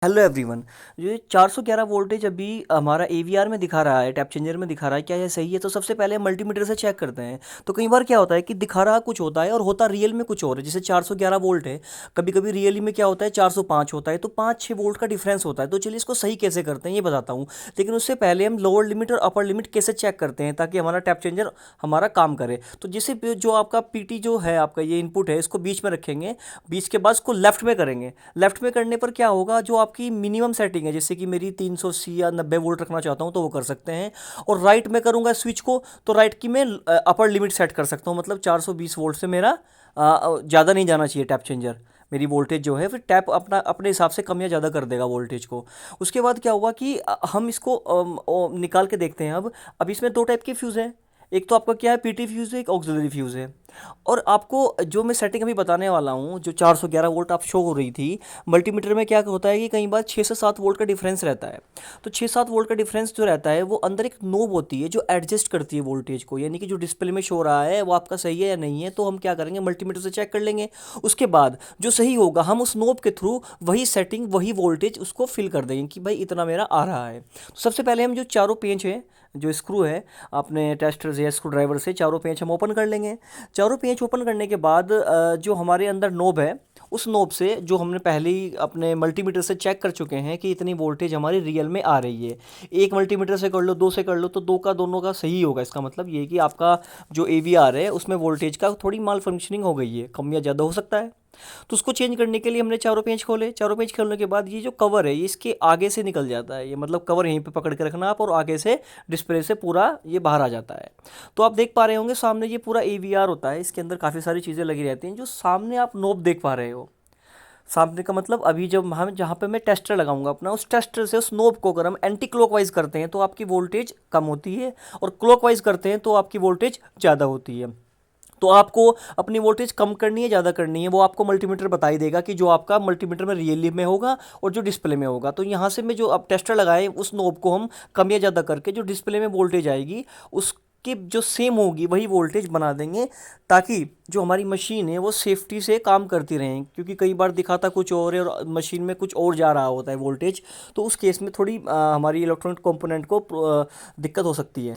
Hello everyone. ये 411 voltage अभी हमारा एवीआर में दिखा रहा है, टैप चेंजर में दिखा रहा है। क्या ये सही है? तो सबसे पहले हम मल्टीमीटर से चेक करते हैं। तो कई बार क्या होता है कि दिखा रहा कुछ होता है और होता रियल में कुछ और है। जैसे 411 वोल्ट है, कभी कभी रियली में क्या होता है 405 होता है, तो 5-6 वोल्ट का डिफरेंस होता है। तो चलिए इसको सही कैसे करते हैं ये बताता हूँ। लेकिन उससे पहले हम लोअर लिमिट और अपर लिमिट कैसे चेक करते हैं ताकि हमारा टैप चेंजर हमारा काम करे। तो जैसे जो आपका पीटी जो है, आपका ये इनपुट है, इसको बीच में रखेंगे। बीच के बाद इसको लेफ्ट में करेंगे। लेफ्ट में करने पर क्या होगा, जो आपकी मिनिमम सेटिंग है, जैसे कि मेरी 380 या 90 वोल्ट रखना चाहता हूँ तो वो कर सकते हैं। और राइट में करूँगा स्विच को, तो राइट की मैं अपर लिमिट सेट कर सकता हूँ। मतलब 420 वोल्ट से मेरा ज़्यादा नहीं जाना चाहिए टैप चेंजर। मेरी वोल्टेज जो है फिर टैप अपने हिसाब से कम या ज़्यादा कर देगा वोल्टेज को। उसके बाद क्या हुआ कि हम इसको निकाल के देखते हैं। अब इसमें दो टाइप के फ्यूज़ हैं। एक तो आपका क्या है, पीटी फ्यूज़ है, एक ऑक्सिलरी फ्यूज़ है। और आपको जो मैं सेटिंग अभी बताने वाला हूँ, जो 411 वोल्ट आप शो हो रही थी, मल्टीमीटर में क्या होता है कि कई बार 6 से 7 वोल्ट का डिफरेंस रहता है। तो 6-7 वोल्ट का डिफरेंस जो रहता है वो अंदर एक नोब होती है जो एडजस्ट करती है वोल्टेज को, यानी कि जो डिस्प्ले में शो रहा है वो आपका सही है या नहीं है। तो हम क्या करेंगे, मल्टीमीटर से चेक कर लेंगे। उसके बाद जो सही होगा हम उस नोब के थ्रू वही सेटिंग वही वोल्टेज उसको फिल कर देंगे कि भाई इतना मेरा आ रहा है। तो सबसे पहले हम जो चारों पेंच हैं, जो स्क्रू है, अपने टेस्टर से या स्क्रू ड्राइवर से चारों पेंच हम ओपन कर लेंगे। चारों पेंच ओपन करने के बाद जो हमारे अंदर नोब है, उस नोब से जो हमने पहले ही अपने मल्टीमीटर से चेक कर चुके हैं कि इतनी वोल्टेज हमारी रियल में आ रही है। एक मल्टीमीटर से कर लो, दो से कर लो, तो दो का दोनों का सही होगा। इसका मतलब ये कि आपका जो एवीआर है उसमें वोल्टेज का थोड़ी माल फंक्शनिंग हो गई है, कम या ज़्यादा हो सकता है। तो उसको चेंज करने के लिए हमने चारों पेंच खोले। चारों पेंच खोलने के बाद ये जो कवर है ये इसके आगे से निकल जाता है। ये मतलब कवर यहीं पे पकड़ के रखना आप, और आगे से डिस्प्ले से पूरा ये बाहर आ जाता है। तो आप देख पा रहे होंगे सामने ये पूरा एवीआर होता है। इसके अंदर काफ़ी सारी चीज़ें लगी रहती हैं। जो सामने आप नोब देख पा रहे हो, सामने का मतलब अभी जब हम जहाँ पे मैं टेस्टर लगाऊंगा अपना, उस टेस्टर से उस नोब को अगर हम एंटी क्लॉकवाइज करते हैं तो आपकी वोल्टेज कम होती है, और क्लॉकवाइज करते हैं तो आपकी वोल्टेज ज़्यादा होती है। तो आपको अपनी वोल्टेज कम करनी है ज़्यादा करनी है, वो आपको मल्टीमीटर बता ही देगा कि जो आपका मल्टीमीटर में रियली में होगा और जो डिस्प्ले में होगा। तो यहाँ से मैं जो अब टेस्टर लगाए उस नोब को हम कम या ज़्यादा करके जो डिस्प्ले में वोल्टेज आएगी उसकी जो सेम होगी वही वोल्टेज बना देंगे, ताकि जो हमारी मशीन है वो सेफ्टी से काम करती रहें। क्योंकि कई बार दिखाता कुछ और है और मशीन में कुछ और जा रहा होता है वोल्टेज, तो उस केस में थोड़ी हमारी इलेक्ट्रॉनिक कंपोनेंट को दिक्कत हो सकती है।